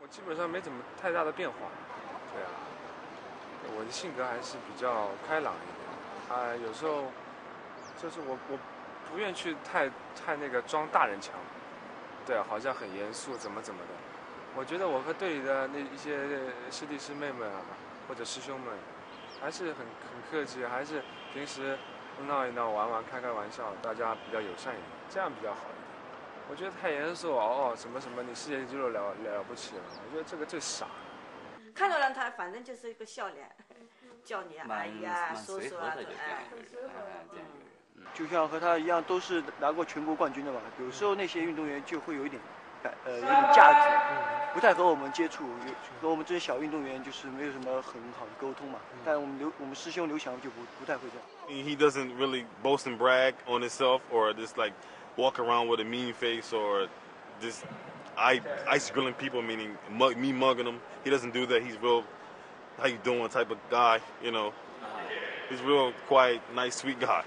基本上没怎么太大的变化。对啊，我的性格还是比较开朗一点。有时候就是我不愿意去太那个装大人腔。对啊，好像很严肃，怎么的。我觉得我和队里的那一些师弟师妹们啊，或者师兄们，还是很客气，还是平时闹一闹、玩玩、开玩笑，大家比较友善一点，这样比较好一点。我觉得太严肃什么，你世界纪录了不起了，我觉得这个最傻。看到了他，反正就是一个笑脸，叫你阿姨啊、叔叔啊，就像和他一样，都是拿过全国冠军的嘛。有时候那些运动员就会有一点，有点架子，不太和我们接触，和我们这些小运动员就是没有什么很好的沟通嘛。但我们师兄刘翔就不太会这样。He doesn't really boast and brag on himself, or just like walk around with a mean face, or just ice grilling people, meaning me mugging them. He doesn't do that. He's real, how you doing type of guy, you know. He's real quiet, nice, sweet guy.